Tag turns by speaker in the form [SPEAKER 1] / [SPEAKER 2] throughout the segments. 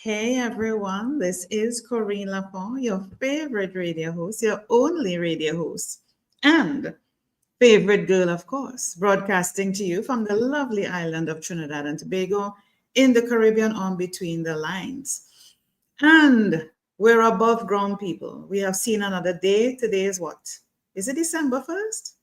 [SPEAKER 1] Hey everyone, this is Corine La Font, your favorite radio host, your only radio host, and favorite girl, of course, broadcasting to you from the lovely island of Trinidad and Tobago in the Caribbean on Between the Lines. And we're above ground people. We have seen another day. Today is what? Is it December 1st?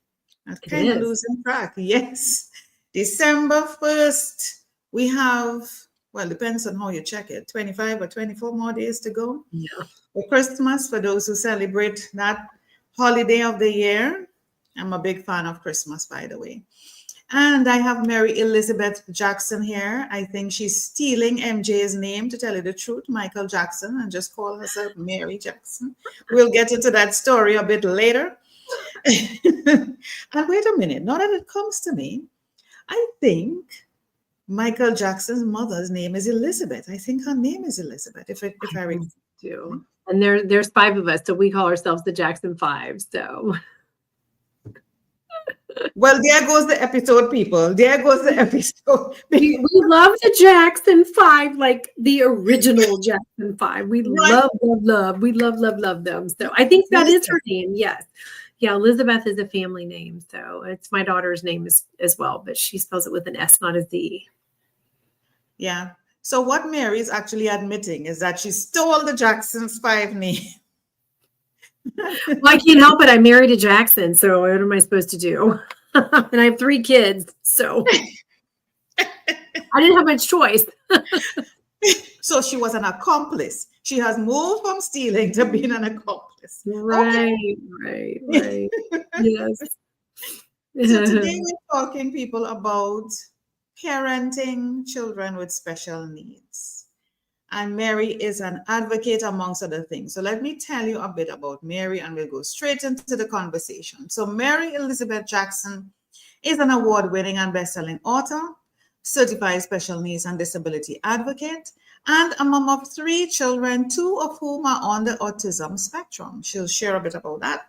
[SPEAKER 1] I'm kind of losing track. Yes, December 1st. We have, well, depends on how you check it, 25 or 24 more days to go.
[SPEAKER 2] Yeah.
[SPEAKER 1] For Christmas, for those who celebrate that holiday of the year. I'm a big fan of Christmas, by the way. And I have Mary Elizabeth Jackson here. I think she's stealing MJ's name, to tell you the truth, Michael Jackson, and just call herself Mary Jackson. We'll get into that story a bit later. And wait a minute, now that it comes to me, I think Michael Jackson's mother's name is Elizabeth. I think her name is Elizabeth, if I recall.
[SPEAKER 2] And there's 5 of us, so we call ourselves the Jackson 5. So,
[SPEAKER 1] well, there goes the episode, people. There goes the episode.
[SPEAKER 2] we love the Jackson 5, like the original Jackson 5. We love. We love them. So I think that is her name. Yes. Yeah, Elizabeth is a family name. So it's my daughter's name as well, but she spells it with an S, not a Z.
[SPEAKER 1] Yeah. So what Mary is actually admitting is that she stole the Jackson's 5 name.
[SPEAKER 2] Well, I can't help it. I married a Jackson, so what am I supposed to do? And I have 3 kids, so I didn't have much choice.
[SPEAKER 1] So she was an accomplice. She has moved from stealing to being an accomplice.
[SPEAKER 2] Right. Yes.
[SPEAKER 1] So today we're talking, people, about parenting children with special needs. And Mary is an advocate, amongst other things. So let me tell you a bit about Mary, and we'll go straight into the conversation. So Mary Elizabeth Jackson is an award-winning and best-selling author, certified special needs and disability advocate, and a mom of 3 children, 2 of whom are on the autism spectrum. She'll share a bit about that.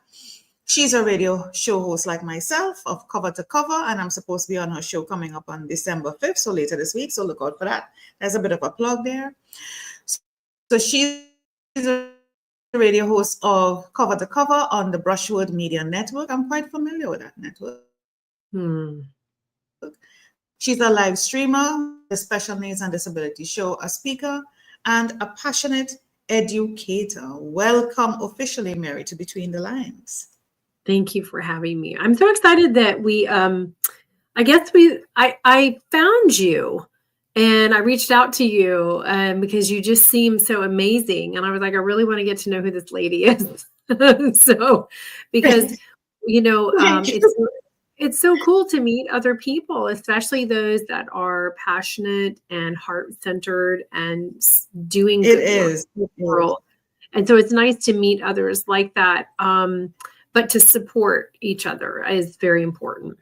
[SPEAKER 1] She's a radio show host like myself of Cover to Cover, and I'm supposed to be on her show coming up on December 5th, so later this week, so look out for that. There's a bit of a plug there. So she's a radio host of Cover to Cover on the Brushwood Media Network. I'm quite familiar with that network. She's a live streamer, the Special Needs and Disabilities show, a speaker, and a passionate educator. Welcome officially, Mary, to Between the Lines.
[SPEAKER 2] Thank you for having me. I'm so excited that I found you and I reached out to you because you just seem so amazing. And I was like, I really want to get to know who this lady is. So, because, it's so cool to meet other people, especially those that are passionate and heart-centered and doing good work in the world. And so it's nice to meet others like that. But to support each other is very important.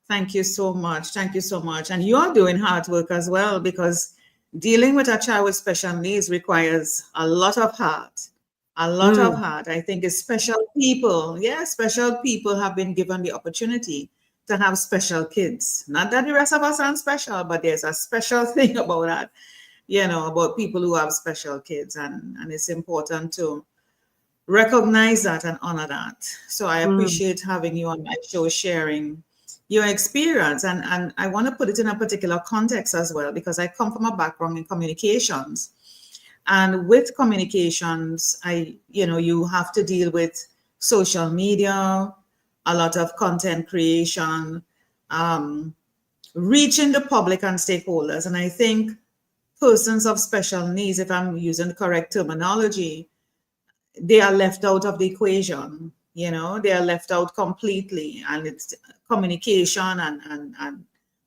[SPEAKER 1] Thank you so much. Thank you so much. And you're doing hard work as well, because dealing with a child with special needs requires a lot of heart. A lot of heart. I think it's special people. Yeah, special people have been given the opportunity to have special kids. Not that the rest of us aren't special, but there's a special thing about that, about people who have special kids. And it's important to recognize that and honor that. So I appreciate having you on my show, sharing your experience. And I want to put it in a particular context as well, because I come from a background in communications. And with communications, you have to deal with social media, a lot of content creation, reaching the public and stakeholders. And I think persons of special needs, if I'm using the correct terminology, they are left out of the equation. They are left out completely. And it's communication and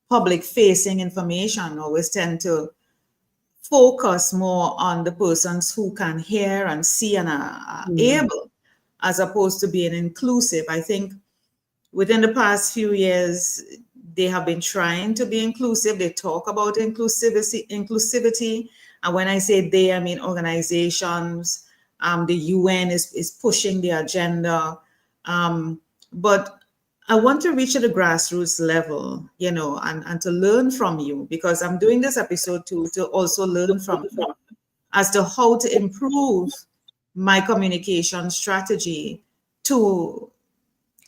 [SPEAKER 1] public facing information always tend to focus more on the persons who can hear and see and are able, as opposed to being inclusive. I think within the past few years, they have been trying to be inclusive. They talk about inclusivity. And when I say they, I mean organizations. The UN is pushing the agenda. But I want to reach at the grassroots level, and to learn from you, because I'm doing this episode to also learn from you as to how to improve my communication strategy to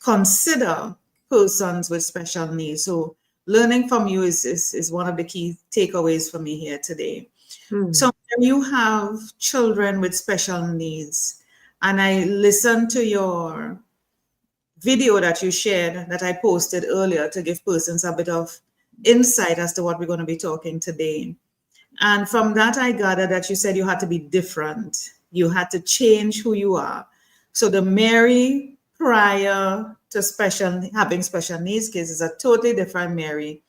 [SPEAKER 1] consider persons with special needs. So learning from you is one of the key takeaways for me here today. So when you have children with special needs, and I listened to your video that you shared that I posted earlier to give persons a bit of insight as to what we're going to be talking today. And from that, I gathered that you said you had to be different. You had to change who you are. So the Mary prior to having special needs kids is a totally different Mary.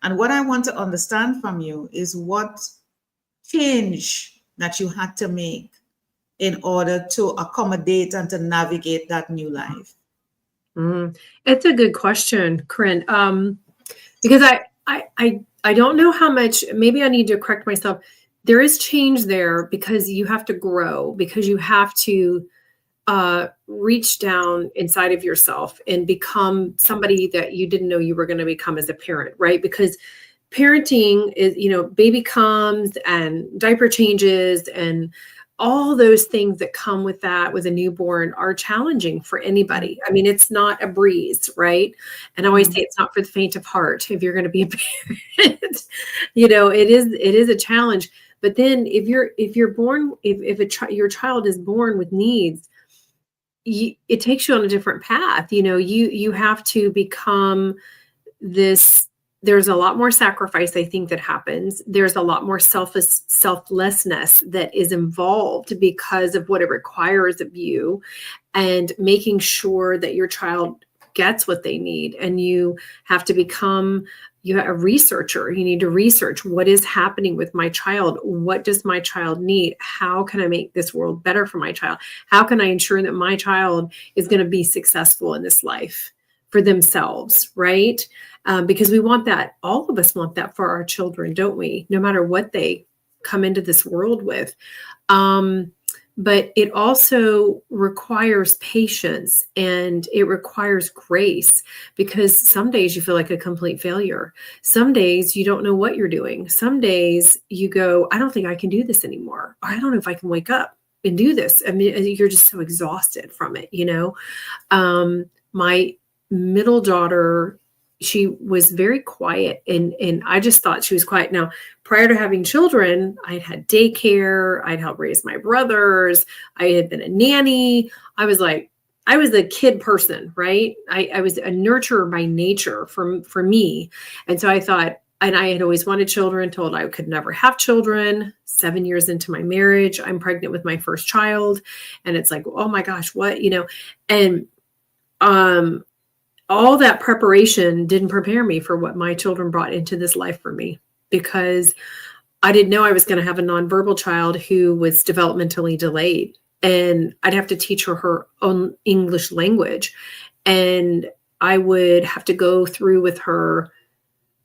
[SPEAKER 1] And what I want to understand from you is what change that you had to make in order to accommodate and to navigate that new life.
[SPEAKER 2] It's a good question, Corinne. Because I don't know how much, maybe I need to correct myself. There is change there because you have to grow, because you have to reach down inside of yourself and become somebody that you didn't know you were going to become as a parent, right? Because parenting is, baby comes and diaper changes and all those things that come with that with a newborn are challenging for anybody. I mean, it's not a breeze, right? And I always say it's not for the faint of heart if you're going to be a parent. It is a challenge. But then if your child is born with needs, it takes you on a different path. You have to become this. There's a lot more sacrifice, I think, that happens. There's a lot more selflessness that is involved because of what it requires of you, and making sure that your child gets what they need. And you have to become a researcher. You need to research what is happening with my child. What does my child need? How can I make this world better for my child? How can I ensure that my child is going to be successful in this life for themselves, right? Because we want that. All of us want that for our children, don't we? No matter what they come into this world with. But it also requires patience, and it requires grace, because some days you feel like a complete failure. Some days you don't know what you're doing. Some days you go, I don't think I can do this anymore. Or I don't know if I can wake up and do this. I mean, you're just so exhausted from it, My middle daughter, she was very quiet, and I just thought she was quiet. Now, prior to having children, I'd had daycare, I'd helped raise my brothers, I had been a nanny. I was a kid person, right? I was a nurturer by nature for me. And so I thought, and I had always wanted children, told I could never have children. 7 years into my marriage, I'm pregnant with my first child. And it's like, oh my gosh, what, and, all that preparation didn't prepare me for what my children brought into this life for me, because I didn't know I was going to have a nonverbal child who was developmentally delayed, and I'd have to teach her own English language. And I would have to go through with her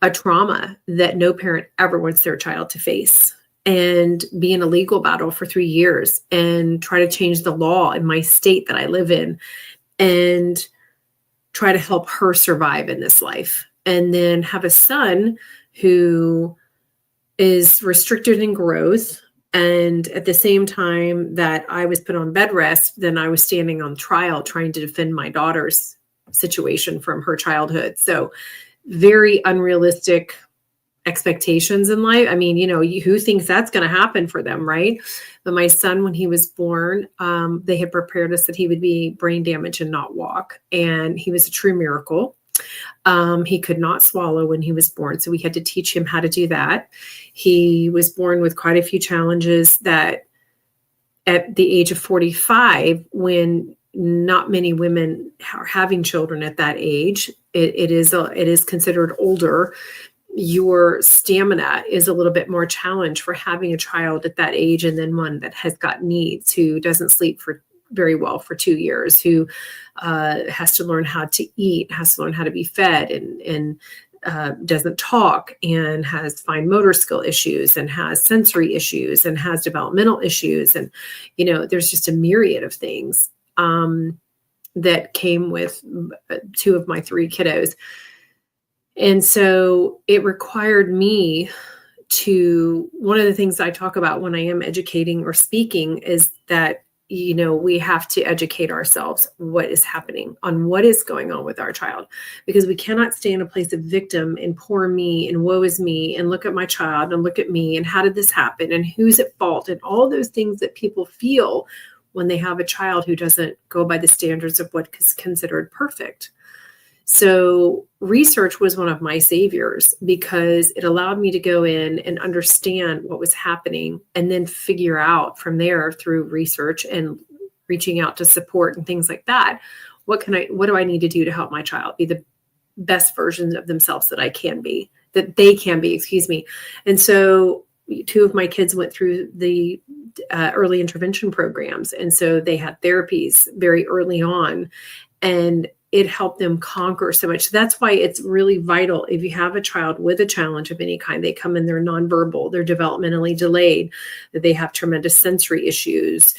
[SPEAKER 2] a trauma that no parent ever wants their child to face, and be in a legal battle for 3 years and try to change the law in my state that I live in, and try to help her survive in this life. And then have a son who is restricted in growth. And at the same time that I was put on bed rest, then I was standing on trial trying to defend my daughter's situation from her childhood. So very unrealistic expectations in life. I mean, who thinks that's going to happen for them, right? But my son, when he was born, they had prepared us that he would be brain damaged and not walk. And he was a true miracle. He could not swallow when he was born, so we had to teach him how to do that. He was born with quite a few challenges that at the age of 45, when not many women are having children at that age, it is considered older. Your stamina is a little bit more challenged for having a child at that age, and then one that has got needs, who doesn't sleep very well for 2 years, who has to learn how to eat, has to learn how to be fed, and doesn't talk, and has fine motor skill issues, and has sensory issues, and has developmental issues. And, there's just a myriad of things. that came with 2 of my 3 kiddos. And so it required me to, one of the things I talk about when I am educating or speaking is that, you know, we have to educate ourselves what is happening, on what is going on with our child, because we cannot stay in a place of victim and poor me and woe is me and look at my child and look at me and how did this happen and who's at fault and all those things that people feel when they have a child who doesn't go by the standards of what is considered perfect. So research was one of my saviors because it allowed me to go in and understand what was happening and then figure out from there through research and reaching out to support and things like that. What do I need to do to help my child be the best version of themselves that they can be, excuse me. And so 2 of my kids went through the early intervention programs. And so they had therapies very early on, and it helped them conquer so much. That's why it's really vital. If you have a child with a challenge of any kind, they come in, they're nonverbal, they're developmentally delayed, that they have tremendous sensory issues.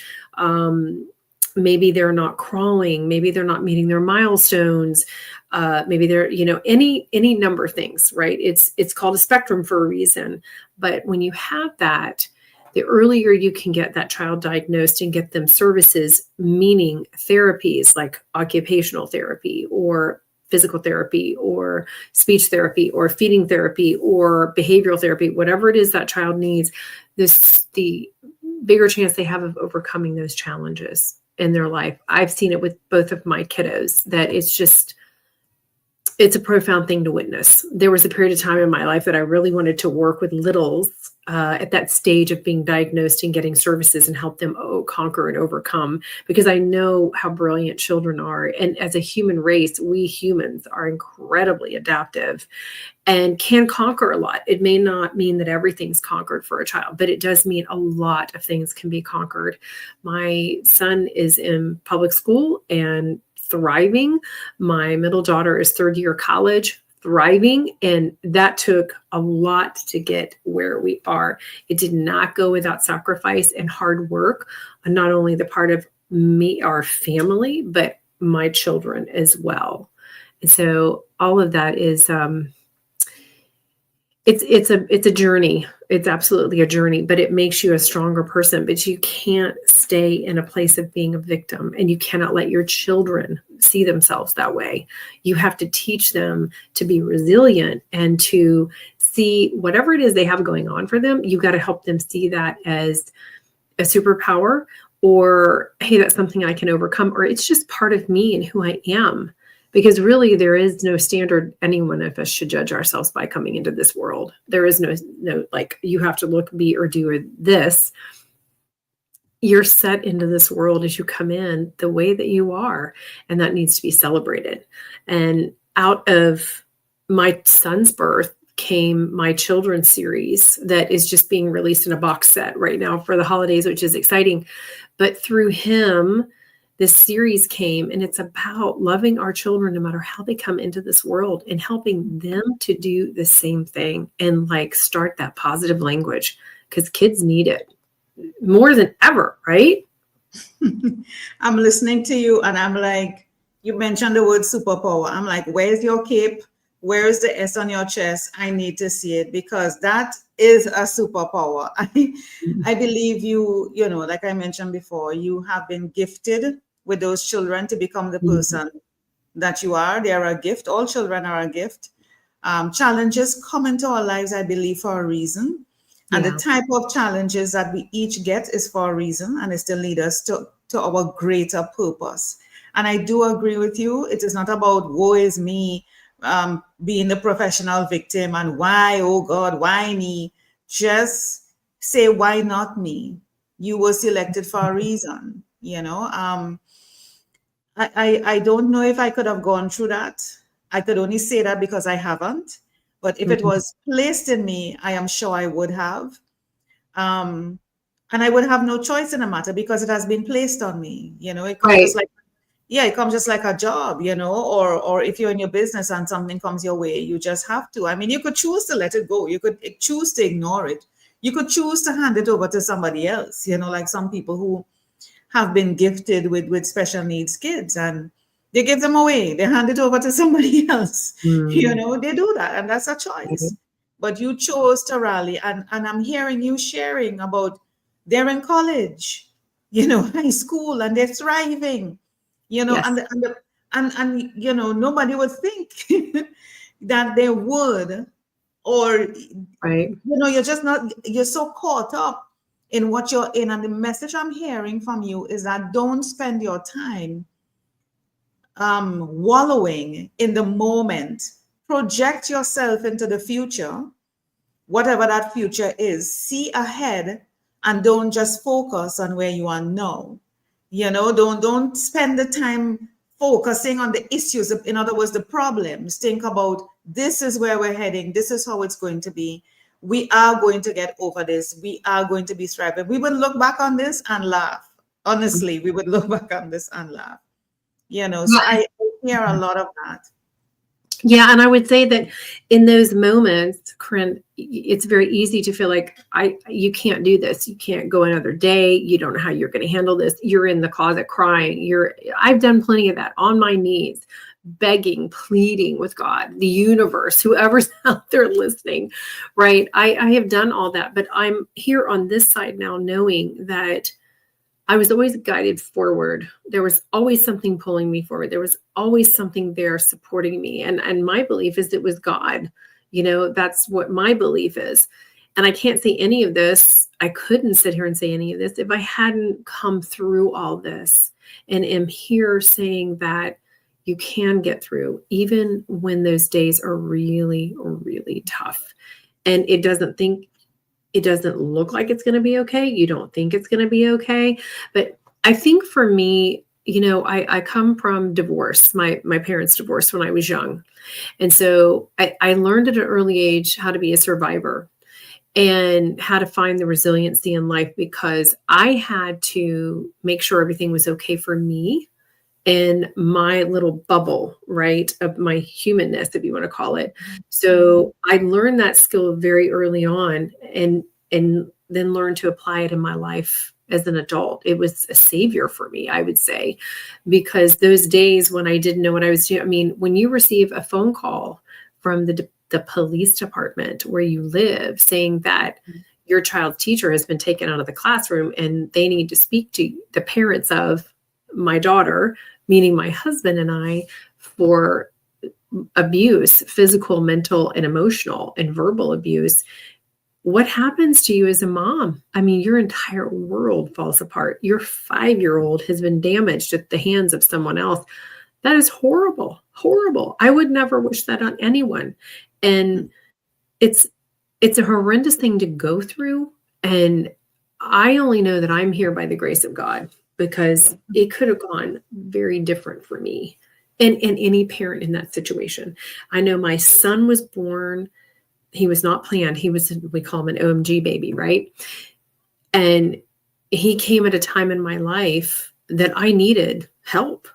[SPEAKER 2] Maybe they're not crawling, maybe they're not meeting their milestones. Maybe they're, you know, any number of things, right? It's called a spectrum for a reason. But when you have that, the earlier you can get that child diagnosed and get them services, meaning therapies like occupational therapy or physical therapy or speech therapy or feeding therapy or behavioral therapy, whatever it is that child needs, the bigger chance they have of overcoming those challenges in their life. I've seen it with both of my kiddos that it's a profound thing to witness. There was a period of time in my life that I really wanted to work with littles at that stage of being diagnosed and getting services and help them conquer and overcome, because I know how brilliant children are. And as a human race, we humans are incredibly adaptive and can conquer a lot. It may not mean that everything's conquered for a child, but it does mean a lot of things can be conquered. My son is in public school and thriving. My middle daughter is 3rd year college, thriving. And that took a lot to get where we are. It did not go without sacrifice and hard work on not only the part of me, our family, but my children as well. And so all of that is, it's a journey. It's absolutely a journey, but it makes you a stronger person. But you can't stay in a place of being a victim, and you cannot let your children see themselves that way. You have to teach them to be resilient and to see whatever it is they have going on for them. You got to help them see that as a superpower, or, hey, that's something I can overcome, or it's just part of me and who I am. Because really, there is no standard any one of us should judge ourselves by coming into this world. There is no like, you have to look, be, or do this. You're set into this world as you come in the way that you are, and that needs to be celebrated. And out of my son's birth came my children's series that is just being released in a box set right now for the holidays, which is exciting. But through him, this series came, and it's about loving our children no matter how they come into this world and helping them to do the same thing and like start that positive language, because kids need it more than ever, right?
[SPEAKER 1] I'm listening to you and I'm like, you mentioned the word superpower. I'm like, where's your cape? Where is the S on your chest? I need to see it, because that is a superpower. I believe you know, like I mentioned before, you have been gifted with those children to become the person that you are. They are a gift. All children are a gift. Challenges come into our lives, I believe, for a reason. And the type of challenges that we each get is for a reason, and it's to lead us to our greater purpose. And I do agree with you. It is not about woe is me, being the professional victim and why, oh God, why me? Just say, why not me? You were selected for a reason, you know. I don't know if I could have gone through that. I could only say that because I haven't. But if it was placed in me, I am sure I would have. And I would have no choice in the matter because it has been placed on me. You know, it comes just like, it comes just like a job, you know, or if you're in your business and something comes your way, you just have to. I mean, you could choose to let it go. You could choose to ignore it. You could choose to hand it over to somebody else, you know, like some people who have been gifted with special needs kids. And They give them away. They hand it over to somebody else.
[SPEAKER 2] Mm.
[SPEAKER 1] They do that, and that's a choice. But you chose to rally, and I'm hearing you sharing about they're in college, high school, and they're thriving,
[SPEAKER 2] Yes.
[SPEAKER 1] and nobody would think that they would, or
[SPEAKER 2] Right.
[SPEAKER 1] you're so caught up in what you're in, and the message I'm hearing from you is that don't spend your time wallowing in the moment. Project yourself into the future, whatever that future is. See ahead, and don't just focus on where you are now. Don't spend the time focusing on the issues. In other words, the problems. Think about, this is where we're heading. This is how it's going to be. We are going to get over this. We are going to be thriving. We would look back on this and laugh. Honestly, we would look back on this and laugh. So I hear a lot of that.
[SPEAKER 2] Yeah, and I would say that in those moments, Corinne, it's very easy to feel like you can't do this. You can't go another day. You don't know how you're going to handle this. You're in the closet crying. I've done plenty of that on my knees, begging, pleading with God, the universe, whoever's out there listening, right? I have done all that, but I'm here on this side now knowing that I was always guided forward. There was always something pulling me forward. There was always something there supporting me. And my belief is it was God. That's what my belief is. And I can't say any of this. I couldn't sit here and say any of this if I hadn't come through all this, and am here saying that you can get through, even when those days are really, really tough. And it doesn't look like it's going to be okay. You don't think it's going to be okay. But I think for me, I come from divorce. My parents divorced when I was young. And so I learned at an early age how to be a survivor and how to find the resiliency in life, because I had to make sure everything was okay for me in my little bubble, right, of my humanness, if you want to call it. So I learned that skill very early on, and then learned to apply it in my life as an adult. It was a savior for me, I would say, because those days when I didn't know what I was doing, I mean, when you receive a phone call from the police department where you live saying that your child's teacher has been taken out of the classroom and they need to speak to the parents of my daughter, meaning my husband and I, for abuse, physical, mental, and emotional and verbal abuse. What happens to you as a mom? I mean, your entire world falls apart. Your 5-year-old has been damaged at the hands of someone else. That is horrible, horrible. I would never wish that on anyone. And it's a horrendous thing to go through. And I only know that I'm here by the grace of God, because it could have gone very different for me and any parent in that situation. I know my son was born. He was not planned. He was, we call him an OMG baby, right? And he came at a time in my life that I needed help.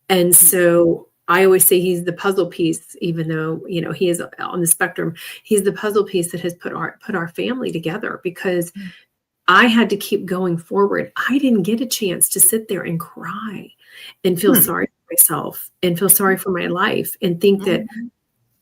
[SPEAKER 2] And so I always say he's the puzzle piece, even though, he is on the spectrum. He's the puzzle piece that has put our family together, because I had to keep going forward. I didn't get a chance to sit there and cry and feel sorry for myself and feel sorry for my life and think that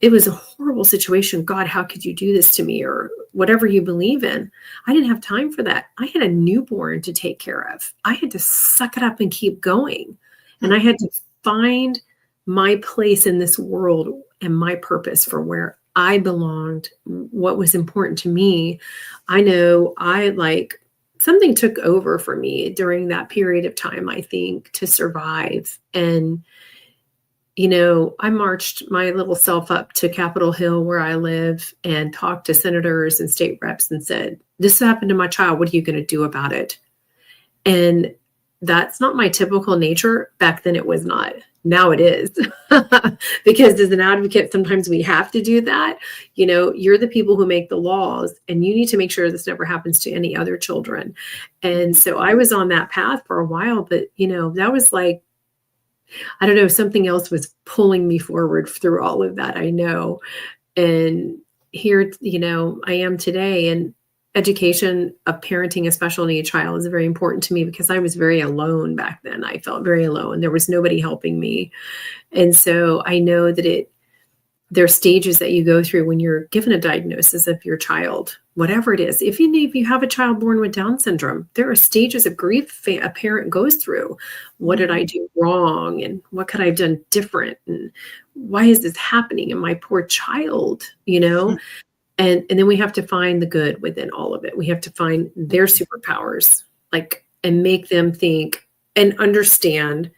[SPEAKER 2] it was a horrible situation. God, how could you do this to me, or whatever you believe in? I didn't have time for that. I had a newborn to take care of. I had to suck it up and keep going. And I had to find my place in this world and my purpose for where I belonged, what was important to me. I know something took over for me during that period of time, I think, to survive. And, I marched my little self up to Capitol Hill where I live and talked to senators and state reps and said, this happened to my child. What are you going to do about it? And that's not my typical nature. Back then it was not. Now it is. Because as an advocate, sometimes we have to do that. You're the people who make the laws, and you need to make sure this never happens to any other children. And so I was on that path for a while, but that was like, I don't know, something else was pulling me forward through all of that, I know. And here, I am today. And education of parenting a special needs child is very important to me because I was very alone back then. I felt very alone. There was nobody helping me. And so I know that there are stages that you go through when you're given a diagnosis of your child, whatever it is. If you have a child born with Down syndrome, there are stages of grief a parent goes through. What did I do wrong? And what could I have done different? And why is this happening? And my poor child, And then we have to find the good within all of it. We have to find their superpowers, and make them think and understand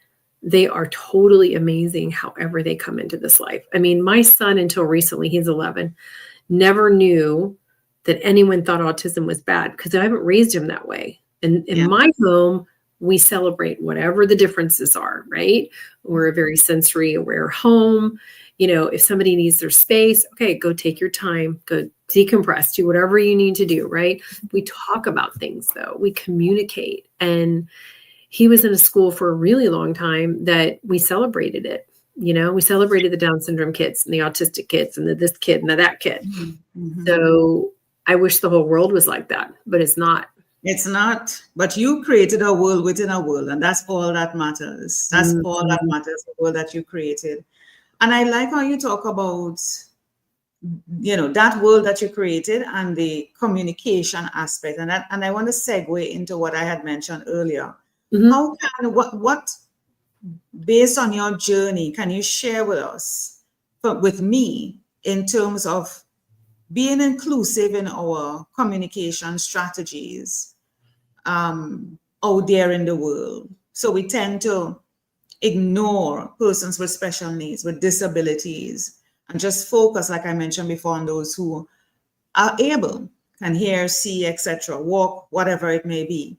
[SPEAKER 2] they are totally amazing however they come into this life. I mean, my son, until recently, he's 11, never knew that anyone thought autism was bad because I haven't raised him that way. And in my home, we celebrate whatever the differences are, right? We're a very sensory aware home. If somebody needs their space, okay, go take your time, go decompress, do whatever you need to do, right? We talk about things though, we communicate. And he was in a school for a really long time that we celebrated it. We celebrated the Down syndrome kids and the autistic kids and this kid and that kid. Mm-hmm. So I wish the whole world was like that, but it's not.
[SPEAKER 1] It's not, but you created a world within a world, and that's all that matters. That's all that matters, the world that you created. And I like how you talk about, that world that you created and the communication aspect. And I want to segue into what I had mentioned earlier. Mm-hmm. What, based on your journey, can you share with us, with me, in terms of being inclusive in our communication strategies out there in the world? So we tend to ignore persons with special needs, with disabilities, and just focus, like I mentioned before, on those who are able, can hear, see, etc., walk, whatever it may be.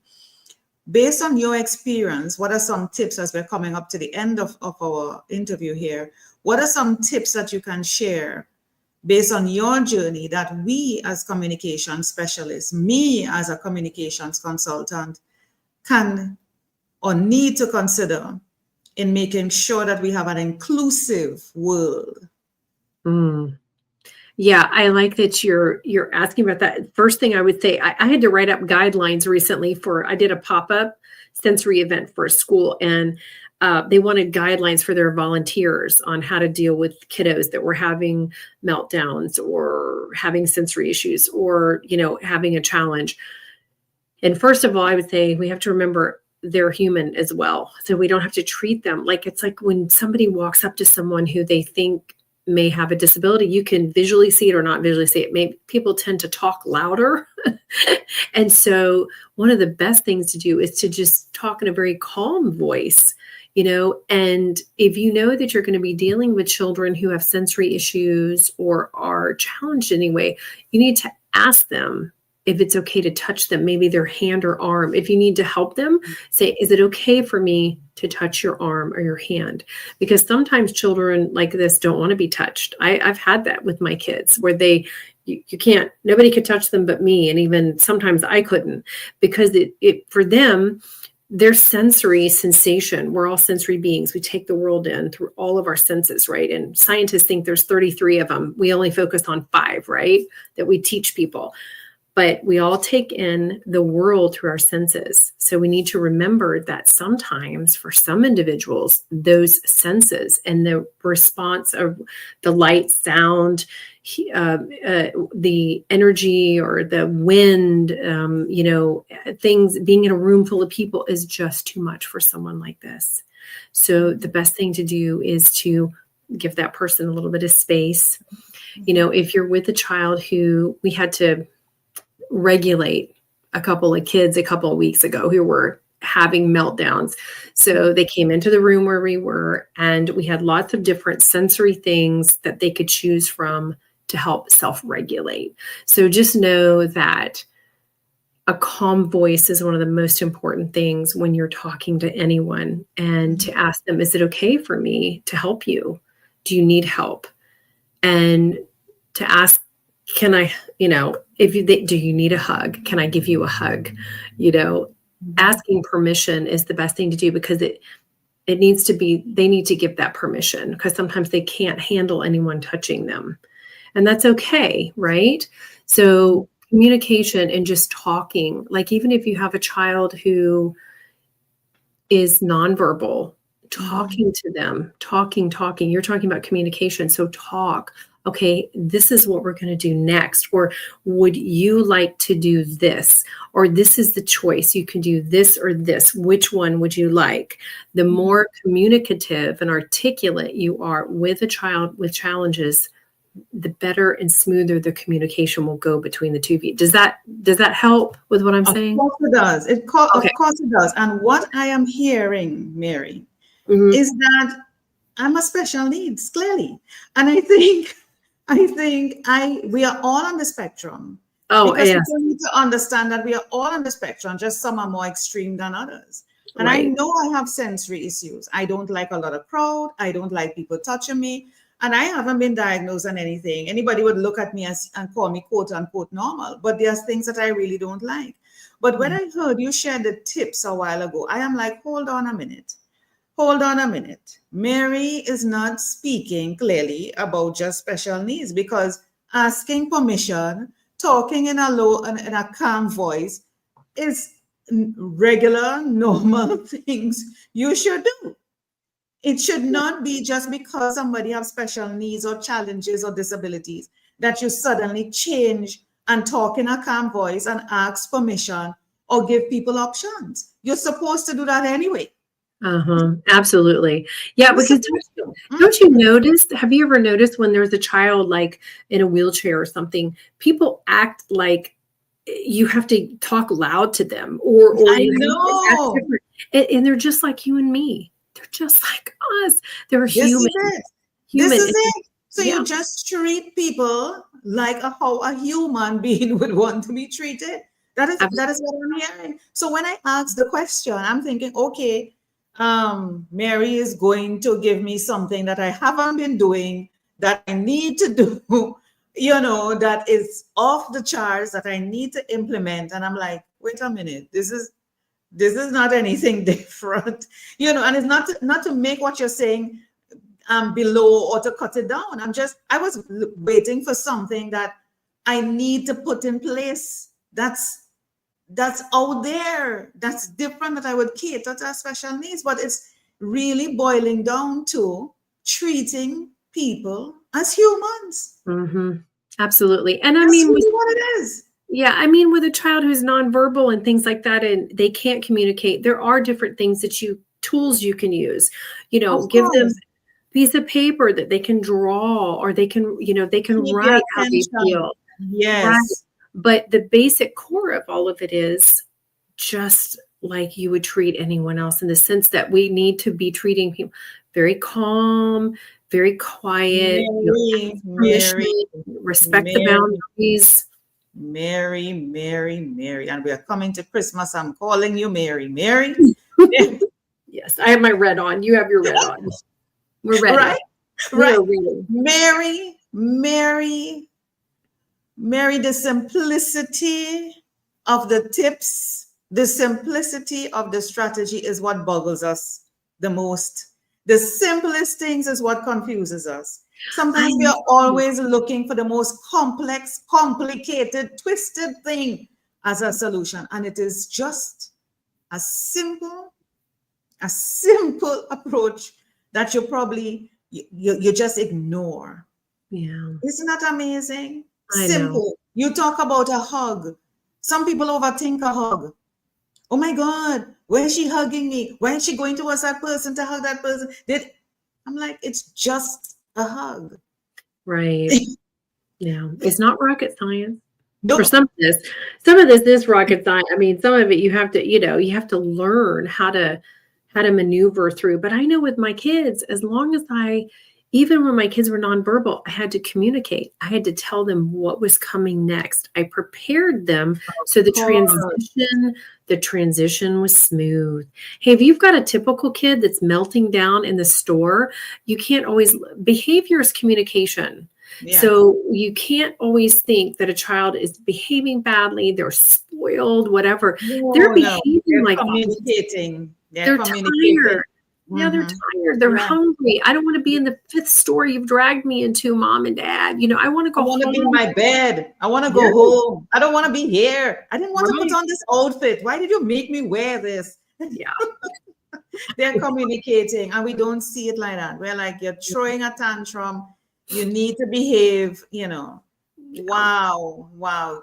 [SPEAKER 1] Based on your experience, what are some tips, as we're coming up to the end of our interview here, what are some tips that you can share based on your journey that we as communication specialists, me as a communications consultant, can or need to consider in making sure that we have an inclusive world?
[SPEAKER 2] Yeah, I like that you're asking about that. First thing I would say, I had to write up guidelines recently I did a pop-up sensory event for a school, and they wanted guidelines for their volunteers on how to deal with kiddos that were having meltdowns or having sensory issues or, having a challenge. And first of all, I would say we have to remember they're human as well. So we don't have to treat them it's like when somebody walks up to someone who they think may have a disability, you can visually see it or not visually see it. People tend to talk louder. And so one of the best things to do is to just talk in a very calm voice, and if you know that you're going to be dealing with children who have sensory issues or are challenged in any way, you need to ask them if it's okay to touch them, maybe their hand or arm. If you need to help them, say, is it okay for me to touch your arm or your hand? Because sometimes children like this don't want to be touched. I've had that with my kids where you can't, nobody could touch them but me. And even sometimes I couldn't, because it for them, their sensory sensation, we're all sensory beings. We take the world in through all of our senses, right? And scientists think there's 33 of them. We only focus on 5, right? That we teach people. But we all take in the world through our senses. So we need to remember that sometimes for some individuals, those senses and the response of the light, sound, the energy or the wind, things, being in a room full of people is just too much for someone like this. So the best thing to do is to give that person a little bit of space. If you're with a child who we had to regulate a couple of kids a couple of weeks ago who were having meltdowns. So they came into the room where we were, and we had lots of different sensory things that they could choose from to help self-regulate. So just know that a calm voice is one of the most important things when you're talking to anyone, and to ask them, is it okay for me to help you? Do you need help? And to ask, can I, do you need a hug? Can I give you a hug? Asking permission is the best thing to do, because it needs to be, they need to give that permission, because sometimes they can't handle anyone touching them, and that's okay. Right. So communication and just talking. Like, even if you have a child who is nonverbal, talking to them, talking, you're talking about communication. So talk. Okay, this is what we're going to do next. Or would you like to do this? Or this is the choice. You can do this or this. Which one would you like? The more communicative and articulate you are with a child with challenges, the better and smoother the communication will go between the two of you. Does that help with what I'm saying?
[SPEAKER 1] Of course it does. Of course it does. And what I am hearing, Mary, is that I'm a special needs, clearly. And I think we are all on the spectrum. Because people need to understand that we are all on the spectrum, just some are more extreme than others. And I know I have sensory issues. I don't like a lot of crowd. I don't like people touching me. And I haven't been diagnosed on anything. Anybody would look at me and call me quote unquote normal. But there's things that I really don't like. But when I heard you share the tips a while ago, I am like, hold on a minute. Mary is not speaking clearly about just special needs, because asking permission, talking in a calm voice is regular, normal things you should do. It should not be just because somebody has special needs or challenges or disabilities that you suddenly change and talk in a calm voice and ask permission or give people options. You're supposed to do that anyway.
[SPEAKER 2] Absolutely. Yeah, because don't you notice, have you ever noticed when there's a child like in a wheelchair or something, people act like you have to talk loud to them or
[SPEAKER 1] I know.
[SPEAKER 2] And they're just like you and me. They're just like us. They're human.
[SPEAKER 1] This is it. So you just treat people like how a human being would want to be treated. That is what I'm hearing. So when I ask the question, I'm thinking, okay, Mary is going to give me something that I haven't been doing, that I need to do, that is off the charts, that I need to implement. And I'm like, wait a minute, this is not anything different, and it's not to make what you're saying below or to cut it down. I was waiting for something that I need to put in place that's out there, that's different, that I would cater to special needs. But it's really boiling down to treating people as humans.
[SPEAKER 2] Absolutely. And
[SPEAKER 1] that's really what it is.
[SPEAKER 2] Yeah, I mean, with a child who's nonverbal and things like that, and they can't communicate, there are different things tools you can use. Give them a piece of paper that they can draw, or they can write how they feel.
[SPEAKER 1] Yes.
[SPEAKER 2] Right? But the basic core of all of it is just like you would treat anyone else, in the sense that we need to be treating people very calm, very quiet, respect the boundaries.
[SPEAKER 1] Mary. And we are coming to Christmas. I'm calling you Mary.
[SPEAKER 2] Yes, I have my red on. You have your red on. We're ready.
[SPEAKER 1] Right. Mary, the simplicity of the tips, the simplicity of the strategy is what boggles us the most. The simplest things is what confuses us. Sometimes we are always looking for the most complex, complicated, twisted thing as a solution. And it is just a simple approach that you just ignore.
[SPEAKER 2] Yeah.
[SPEAKER 1] Isn't that amazing?
[SPEAKER 2] Simple.
[SPEAKER 1] Know. You talk about a hug. Some people overthink a hug. Oh my God, when is she hugging me? When is she going towards that person to hug that person? I'm like, it's just a hug.
[SPEAKER 2] Right. Yeah. It's not rocket science. No. For some of this is rocket science. I mean, some of it you have to learn how to maneuver through. But I know with my kids, as long as even when my kids were nonverbal, I had to communicate. I had to tell them what was coming next. I prepared them so the transition was smooth. Hey, if you've got a typical kid that's melting down in the store, you can't always, behavior is communication. Yeah. So you can't always think that a child is behaving badly, they're spoiled, whatever. They're behaving like
[SPEAKER 1] communicating.
[SPEAKER 2] They're tired. Yeah, they're tired. They're hungry. I don't want to be in the 5th story you've dragged me into, Mom and Dad. I want to go home.
[SPEAKER 1] I want to be in my bed. I want to go home. I don't want to be here. I didn't want to put on this outfit. Why did you make me wear this?
[SPEAKER 2] Yeah.
[SPEAKER 1] They're communicating, and we don't see it like that. We're like, you're throwing a tantrum. You need to behave, Wow.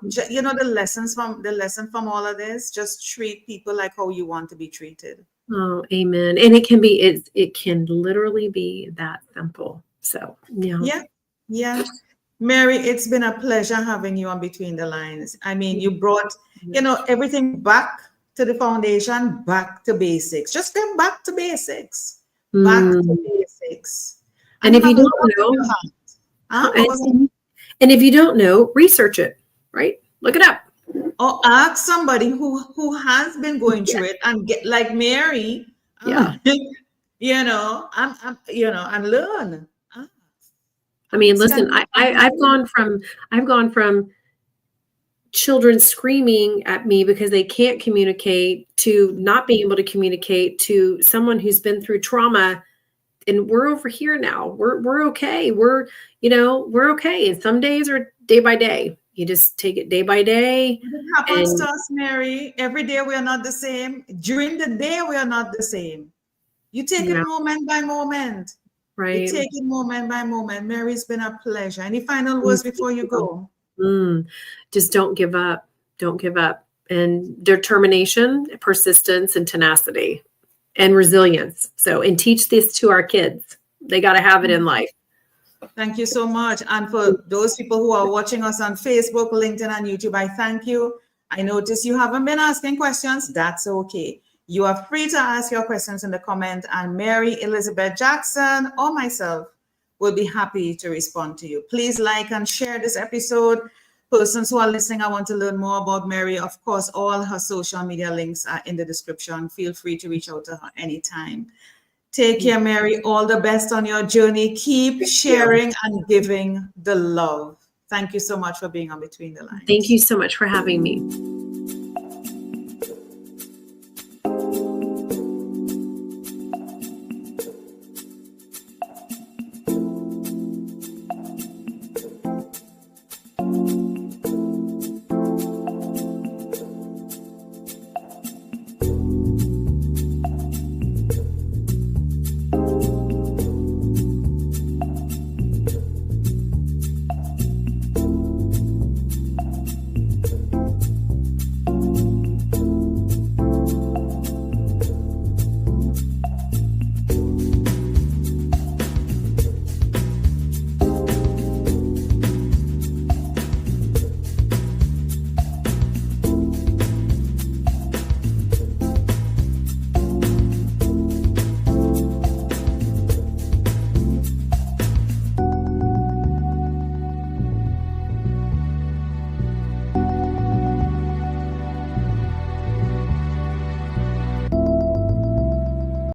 [SPEAKER 1] The lesson from all of this, just treat people like how you want to be treated.
[SPEAKER 2] Oh, amen. And it can literally be that simple. So, yeah.
[SPEAKER 1] Yeah. Mary, it's been a pleasure having you on Between the Lines. I mean, you brought, everything back to the foundation, back to basics. Just come back to basics. Back to basics.
[SPEAKER 2] And if you don't know, and if you don't know, research it, right? Look it up.
[SPEAKER 1] Or ask somebody who has been going through it and get like Mary,
[SPEAKER 2] and
[SPEAKER 1] learn.
[SPEAKER 2] I mean, listen, I've gone from children screaming at me because they can't communicate to not being able to communicate to someone who's been through trauma, and we're over here now. We're okay. We're okay. And some days are day by day. You just take it day by day.
[SPEAKER 1] It happens to us, Mary. Every day we are not the same. During the day we are not the same. You take it moment by moment.
[SPEAKER 2] Right.
[SPEAKER 1] You take it moment by moment. Mary, it's been a pleasure. Any final words before you go?
[SPEAKER 2] Just don't give up. Don't give up. And determination, persistence, and tenacity, and resilience. And teach this to our kids. They got to have it in life.
[SPEAKER 1] Thank you so much. And for those people who are watching us on Facebook, LinkedIn, and YouTube, I thank you. I notice you haven't been asking questions. That's okay. You are free to ask your questions in the comment, and Mary Elizabeth Jackson or myself will be happy to respond to you. Please like and share this episode. Persons who are listening, I want to learn more about Mary. Of course, all her social media links are in the description. Feel free to reach out to her anytime. Take care, Mary. All the best on your journey. Keep sharing and giving the love. Thank you so much for being on Between the Lines.
[SPEAKER 2] Thank you so much for having me.